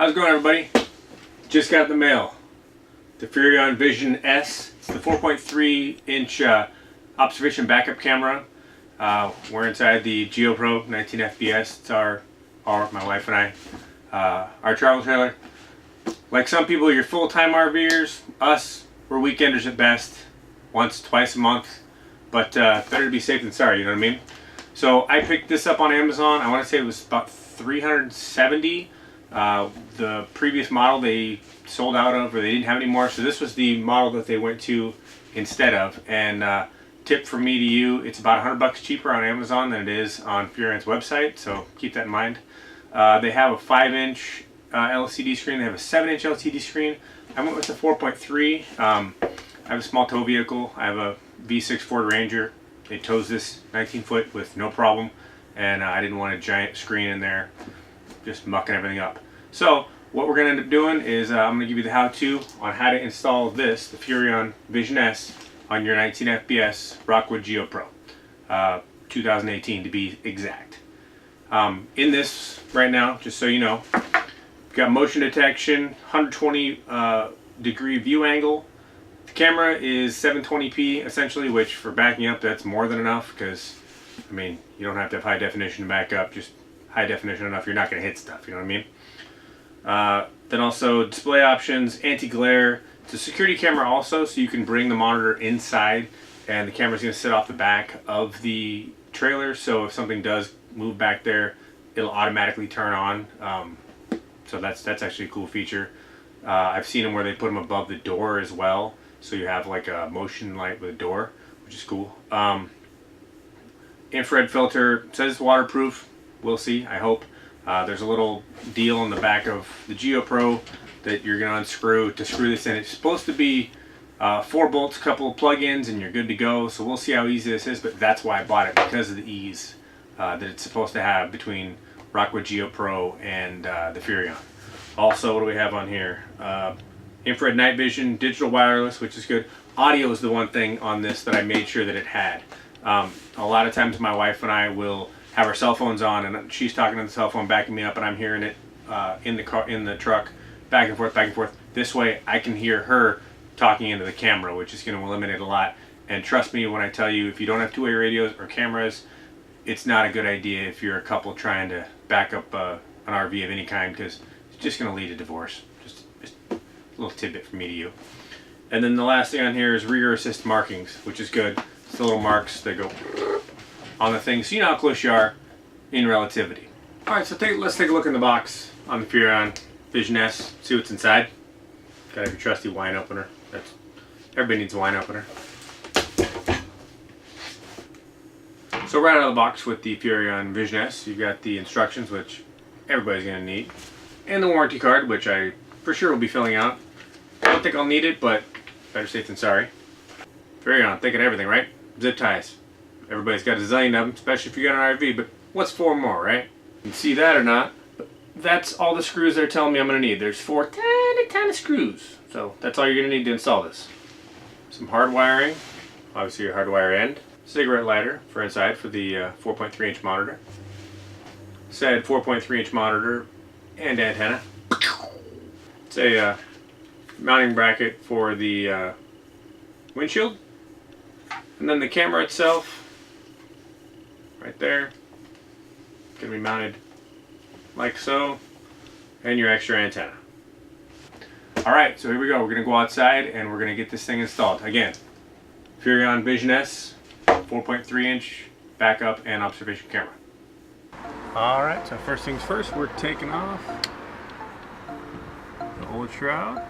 How's it going, everybody? Just got the mail. The Furrion Vision S. It's the 4.3 inch observation backup camera. We're inside the Geo Pro 19 FPS. It's our my wife and I, our travel trailer. Like some people, you're full-time RVers. Us, we're weekenders at best. Once, twice a month. But better to be safe than sorry, you know what I mean? So I picked this up on Amazon. I want to say it was about $370. The previous model they sold out of, or they didn't have anymore. So this was the model that they went to instead of. And tip from me to you, it's about $100 cheaper on Amazon than it is on Furrion's website. So keep that in mind. They have a 5-inch LCD screen. They have a 7-inch LCD screen. I went with the 4.3. I have a small tow vehicle. I have a V6 Ford Ranger. It tows this 19-foot with no problem, and I didn't want a giant screen in there just mucking everything up. So what we're going to end up doing is I'm going to give you the how-to on how to install this, the Furrion Vision S, on your 19 FPS Rockwood Geo Pro, 2018 to be exact. In this right now, just so you know, we've got motion detection, 120 degree view angle. The camera is 720p essentially, which for backing up, that's more than enough, because I mean, you don't have to have high definition to back up, just high definition enough you're not going to hit stuff, you know what I mean? Then also display options, anti-glare. It's a security camera also, so you can bring the monitor inside and the camera's going to sit off the back of the trailer, so if something does move back there, it'll automatically turn on. So that's actually a cool feature. I've seen them where they put them above the door as well, so you have like a motion light with a door, which is cool. Infrared filter, says it's waterproof. We'll see, I hope. There's a little deal on the back of the Geo Pro that you're going to unscrew to screw this in. It's supposed to be 4 bolts, couple of plug-ins, and you're good to go. So we'll see how easy this is, but that's why I bought it, because of the ease that it's supposed to have between Rockwood Geo Pro and the Furrion. Also, what do we have on here? Infrared night vision, digital wireless, which is good. Audio is the one thing on this that I made sure that it had. A lot of times my wife and I will have our cell phones on, and she's talking on the cell phone, backing me up, and I'm hearing it in the car, in the truck, back and forth, back and forth. This way, I can hear her talking into the camera, which is going to eliminate a lot. And trust me when I tell you, if you don't have two-way radios or cameras, it's not a good idea if you're a couple trying to back up an RV of any kind, because it's just going to lead to divorce. Just a little tidbit from me to you. And then the last thing on here is rear assist markings, which is good. It's the little marks that go on the thing, so you know how close you are in relativity. Alright, so let's take a look in the box on the Furrion Vision S, see what's inside. Got your trusty wine opener. Everybody needs a wine opener. So right out of the box with the Furrion Vision S, you've got the instructions, which everybody's going to need, and the warranty card, which I for sure will be filling out. I don't think I'll need it, but better safe than sorry. Furrion, thinking everything, right? Zip ties. Everybody's got a zillion of them, especially if you got an RV, but what's 4 more, right? You can see that or not, but that's all the screws they're telling me I'm going to need. There's 4 tiny screws, so that's all you're going to need to install this. Some hard wiring, obviously your hardwire end. Cigarette lighter for inside for the 4.3 inch monitor. Said 4.3 inch monitor and antenna. It's a mounting bracket for the windshield. And then the camera itself, right there, can be mounted like so, and your extra antenna. Alright, so here we go. We're going to go outside and we're going to get this thing installed. Again, Furrion Vision S, 4.3 inch backup and observation camera. Alright, so first things first, we're taking off the old shroud.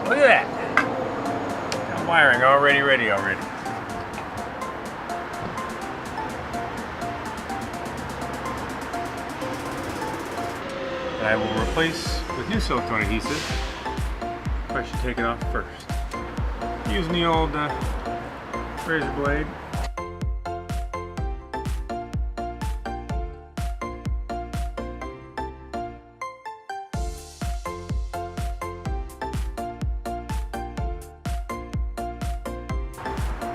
Look at that! That wiring already ready already. And I will replace with new silicone adhesive if I should take it off first. Using the old razor blade.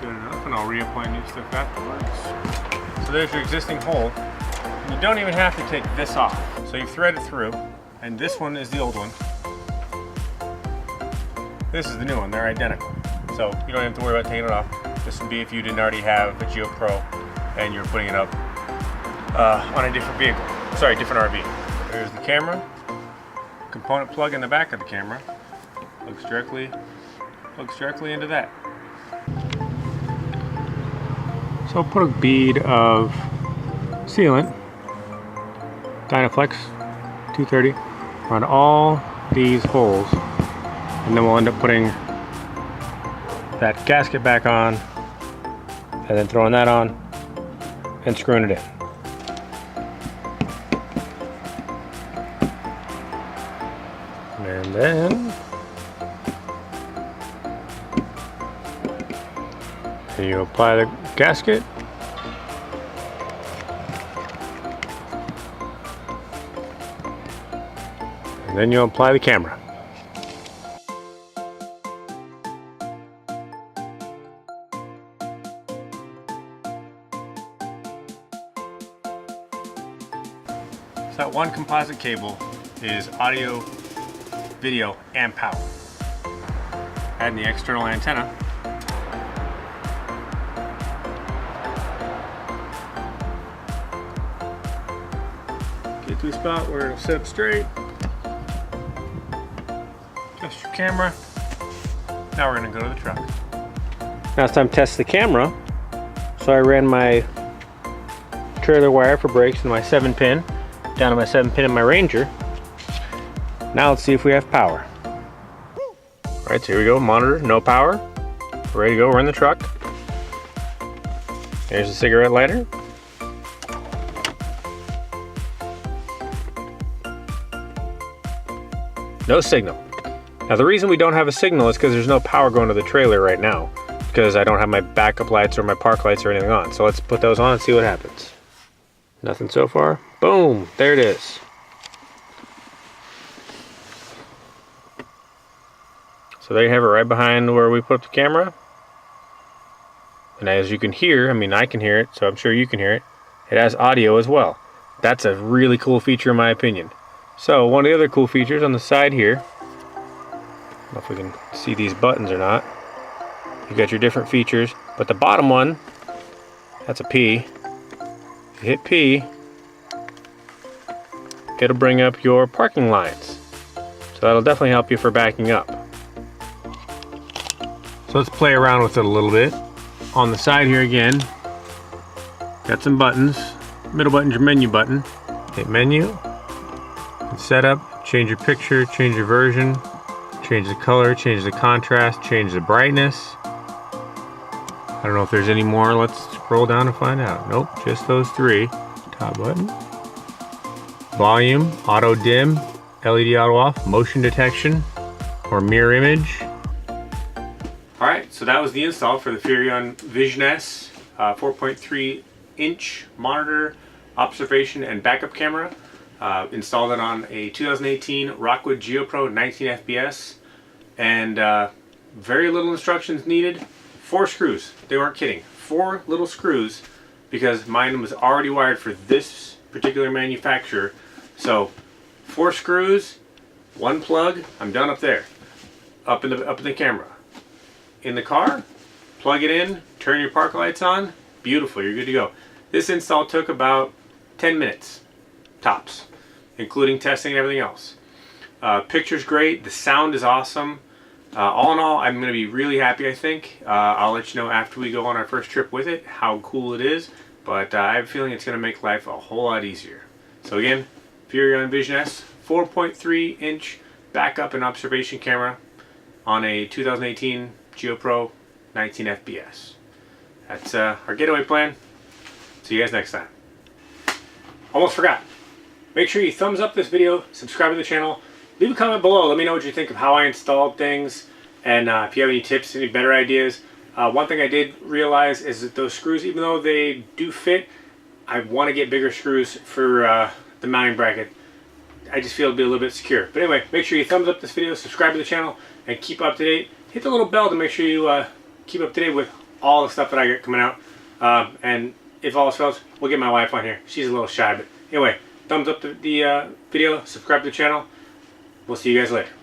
Good enough, and I'll reapply new stuff afterwards. So there's your existing hole. And you don't even have to take this off. So you thread it through, and this one is the old one. This is the new one, they're identical. So you don't have to worry about taking it off. This would be if you didn't already have a Geo Pro and you're putting it up on a different vehicle. Sorry, different RV. There's the camera. Component plug in the back of the camera. Plugs directly into that. So I'll put a bead of sealant, Dynaflex 230, around all these holes. And then we'll end up putting that gasket back on, and then throwing that on, and screwing it in. And then you apply the gasket. And then you'll apply the camera. That one composite cable is audio, video, and power. Adding the external antenna. Get to a spot where it'll sit up straight. Adjust your camera. Now we're gonna go to the truck. Now it's time to test the camera. So I ran my trailer wire for brakes and my 7-pin. Down to my 7-pin in my Ranger. Now let's see if we have power. Alright, so here we go, monitor, no power. We're ready to go, we're in the truck. There's a cigarette lighter. No signal. Now the reason we don't have a signal is because there's no power going to the trailer right now, because I don't have my backup lights or my park lights or anything on. So let's put those on and see what happens. Nothing so far. Boom, there it is. So there you have it, right behind where we put up the camera. And as you can hear, I mean I can hear it, so I'm sure you can hear it. It has audio as well. That's a really cool feature in my opinion. So one of the other cool features on the side here, I don't know if we can see these buttons or not. You got your different features, but the bottom one, that's a P. If you hit P, it'll bring up your parking lines. So that'll definitely help you for backing up. So let's play around with it a little bit. On the side here again, got some buttons. Middle button's your menu button. Hit menu, hit setup, change your picture, change your version, change the color, change the contrast, change the brightness. I don't know if there's any more. Let's scroll down and find out. Nope, just those three. Top button. Volume, auto dim, LED auto off, motion detection, or mirror image. Alright, so that was the install for the Furrion Vision S 4.3 inch monitor, observation, and backup camera. Installed it on a 2018 Rockwood Geo Pro 19 FPS, and very little instructions needed. 4 screws. They weren't kidding. 4 little screws, because mine was already wired for this particular manufacturer. So 4 screws, 1 plug. I'm done up there. Up in the camera. In the car, plug it in, turn your park lights on. Beautiful. You're good to go. This install took about 10 minutes tops, including testing and everything else. Picture's great. The sound is awesome. All in all, I'm going to be really happy, I think. I'll let you know after we go on our first trip with it how cool it is, but I have a feeling it's going to make life a whole lot easier. So again, Furrion Vision S 4.3 inch backup and observation camera on a 2018 Geo Pro 19 FPS. That's our getaway plan. See you guys next time. Almost forgot. Make sure you thumbs up this video, subscribe to the channel, leave a comment below. Let me know what you think of how I installed things, and if you have any tips, any better ideas. One thing I did realize is that those screws, even though they do fit, I want to get bigger screws for the mounting bracket. I just feel it'll be a little bit secure. But anyway, make sure you thumbs up this video, subscribe to the channel, and keep up to date. Hit the little bell to make sure you keep up to date with all the stuff that I get coming out. And if all else fails, we'll get my wife on here. She's a little shy, but anyway, thumbs up the video, subscribe to the channel. We'll see you guys later.